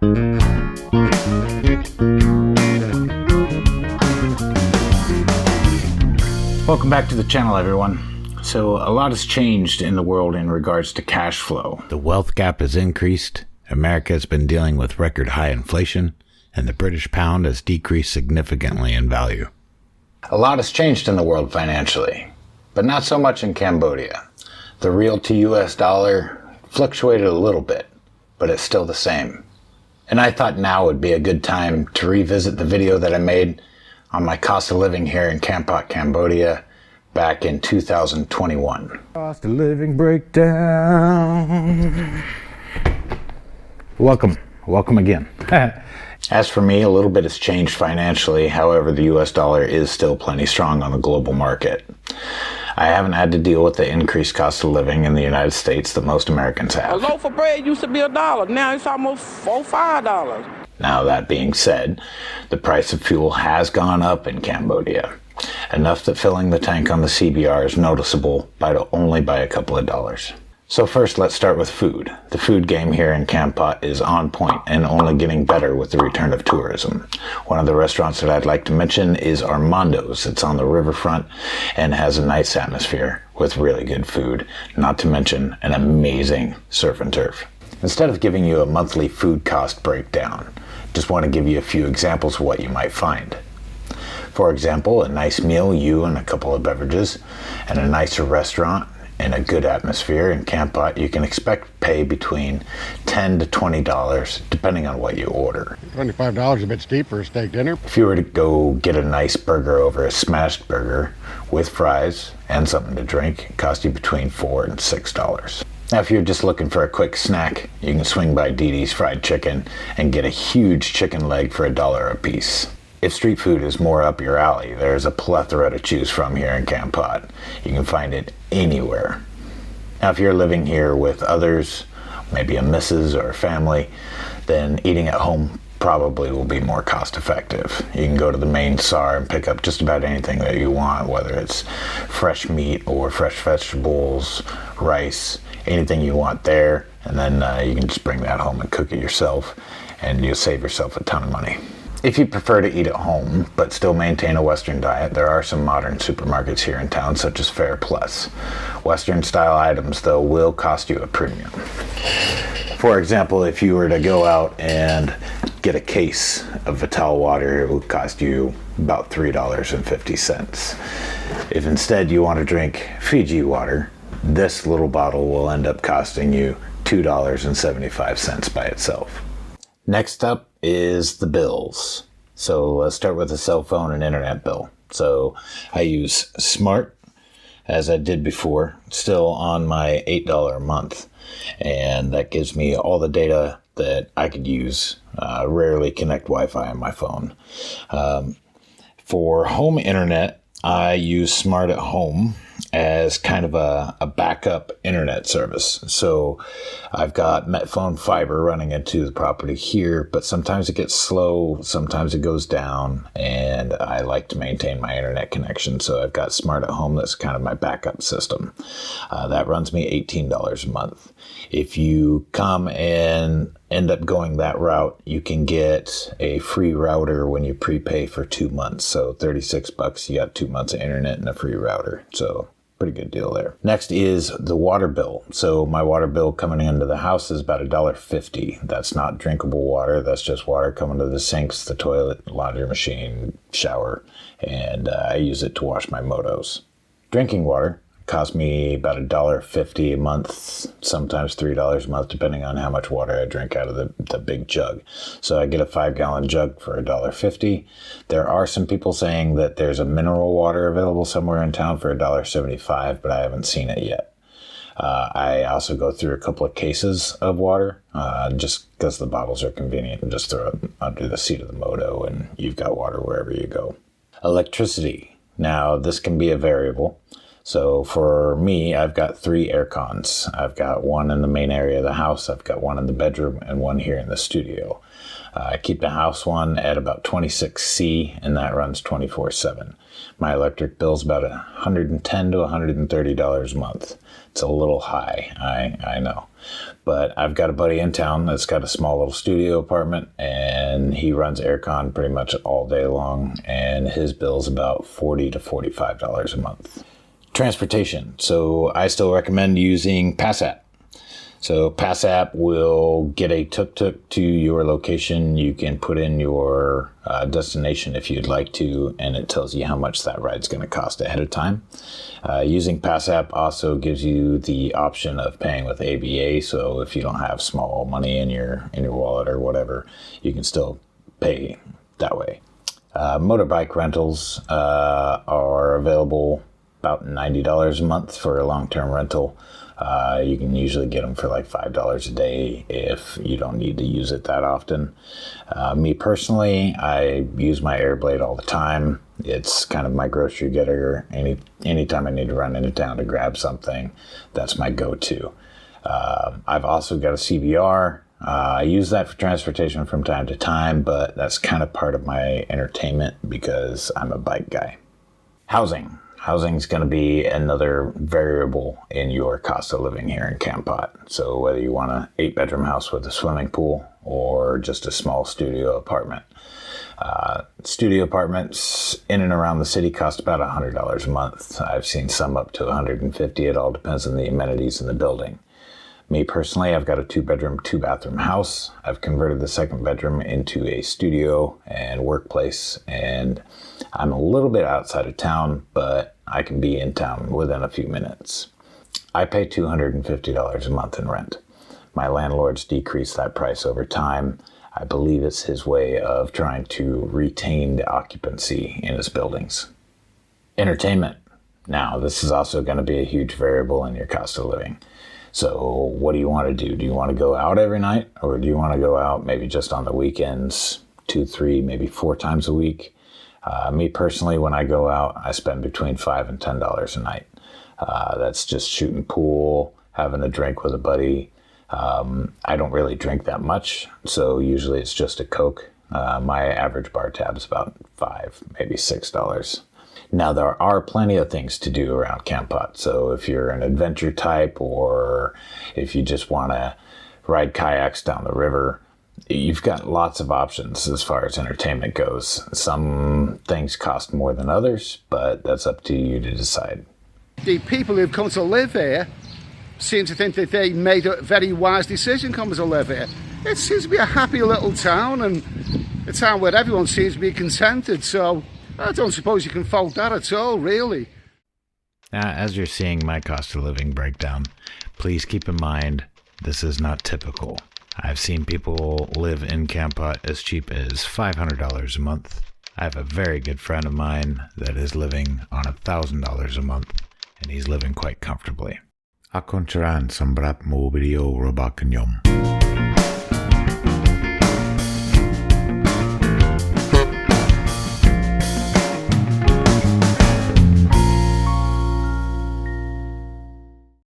Welcome back to the channel, everyone. So a lot has changed in the world in regards to cash flow. The wealth gap has increased, America has been dealing with record high inflation, and the British pound has decreased significantly in value. A lot has changed in the world financially, but not so much in Cambodia. The real to US dollar fluctuated a little bit, but it's still the same. And I thought now would be a good time to revisit the video that I made on my cost of living here in Kampot, Cambodia, back in 2021. Cost of living breakdown. Welcome again. As for me, a little bit has changed financially. However, the US dollar is still plenty strong on the global market. I haven't had to deal with the increased cost of living in the United States that most Americans have. A loaf of bread used to be $1. Now it's almost $4, $5. Now, that being said, the price of fuel has gone up in Cambodia, enough that filling the tank on the CBR is noticeable only by a couple of dollars. So first, let's start with food. The food game here in Kampot is on point and only getting better with the return of tourism. One of the restaurants that I'd like to mention is Armando's. It's on the riverfront and has a nice atmosphere with really good food, not to mention an amazing surf and turf. Instead of giving you a monthly food cost breakdown, just want to give you a few examples of what you might find. For example, a nice meal, you and a couple of beverages, and a nicer restaurant and a good atmosphere in Kampot, you can expect to pay between $10 to $20 depending on what you order. $25 is a bit steep for a steak dinner. If you were to go get a nice burger over a smashed burger with fries and something to drink, it costs you between $4 and $6. Now, if you're just looking for a quick snack, you can swing by Dee Dee's Fried Chicken and get a huge chicken leg for $1 a piece. If street food is more up your alley, there's a plethora to choose from here in Kampot. You can find it anywhere. Now, if you're living here with others, maybe a missus or a family, then eating at home probably will be more cost effective. You can go to the main SAR and pick up just about anything that you want, whether it's fresh meat or fresh vegetables, rice, anything you want there, and then you can just bring that home and cook it yourself, and you'll save yourself a ton of money. If you prefer to eat at home but still maintain a Western diet, there are some modern supermarkets here in town, such as Fare Plus. Western style items, though, will cost you a premium. For example, if you were to go out and get a case of Vital water, it would cost you about $3.50. If instead you want to drink Fiji water, this little bottle will end up costing you $2.75 by itself. Next up is the bills. So let's start with the cell phone and internet bill. So I use Smart, as I did before, still on my $8 a month. And that gives me all the data that I could use. Rarely connect Wi-Fi on my phone. For home internet, I use Smart at Home as kind of a backup internet service. So I've got Metphone fiber running into the property here, but sometimes it gets slow, sometimes it goes down, and I like to maintain my internet connection. So I've got Smart at Home that's kind of my backup system. That runs me $18 a month. If you come and end up going that route, you can get a free router when you prepay for 2 months. So $36, you got 2 months of internet and a free router. So pretty good deal there. Next is the water bill. So my water bill coming into the house is about $1.50. That's not drinkable water. That's just water coming to the sinks, the toilet, laundry machine, shower, and I use it to wash my motos. Drinking water cost me about $1.50 a month, sometimes $3 a month, depending on how much water I drink out of the big jug. So I get a 5-gallon jug for $1.50. There are some people saying that there's a mineral water available somewhere in town for $1.75, but I haven't seen it yet. I also go through a couple of cases of water, just because the bottles are convenient, and just throw them under the seat of the moto and you've got water wherever you go. Electricity. Now, this can be a variable. So for me, I've got 3 air cons. I've got one in the main area of the house, I've got one in the bedroom, and one here in the studio. I keep the house one at about 26C, and that runs 24/7. My electric bill's about $110 to $130 a month. It's a little high, I know. But I've got a buddy in town that's got a small little studio apartment, and he runs aircon pretty much all day long, and his bill's about $40 to $45 a month. Transportation. So I still recommend using PassApp. So PassApp will get a tuk-tuk to your location. You can put in your destination if you'd like to, and it tells you how much that ride's going to cost ahead of time. Using PassApp also gives you the option of paying with ABA. So if you don't have small money in your wallet or whatever, you can still pay that way. Motorbike rentals are available about $90 a month for a long-term rental. You can usually get them for like $5 a day if you don't need to use it that often. Me personally, I use my Airblade all the time. It's kind of my grocery getter. Anytime I need to run into town to grab something, that's my go-to. I've also got a CBR. I use that for transportation from time to time, but that's kind of part of my entertainment because I'm a bike guy. Housing. Housing is going to be another variable in your cost of living here in Kampot. So whether you want an 8-bedroom house with a swimming pool or just a small studio apartment. Studio apartments in and around the city cost about $100 a month. I've seen some up to $150. It all depends on the amenities in the building. Me personally, I've got a 2-bedroom, 2-bathroom house. I've converted the 2nd bedroom into a studio and workplace, and I'm a little bit outside of town, but I can be in town within a few minutes. I pay $250 a month in rent. My landlord's decreased that price over time. I believe it's his way of trying to retain the occupancy in his buildings. Entertainment. Now, this is also going to be a huge variable in your cost of living. So what do you want to do? Do you want to go out every night, or do you want to go out maybe just on the weekends, 2, 3, maybe 4 times a week? Me personally, when I go out, I spend between $5 and $10 a night. That's just shooting pool, having a drink with a buddy. I don't really drink that much, so usually it's just a Coke. My average bar tab is about $5, maybe $6. Now, there are plenty of things to do around Kampot. So if you're an adventure type, or if you just want to ride kayaks down the river, you've got lots of options as far as entertainment goes. Some things cost more than others, but that's up to you to decide. The people who've come to live here seem to think that they made a very wise decision coming to live here. It seems to be a happy little town, and a town where everyone seems to be contented, so I don't suppose you can fault that at all, really. Now, as you're seeing my cost of living breakdown, please keep in mind this is not typical. I've seen people live in Kampot as cheap as $500 a month. I have a very good friend of mine that is living on $1,000 a month, and he's living quite comfortably. Akoncharan sambrap mo video robakanyom.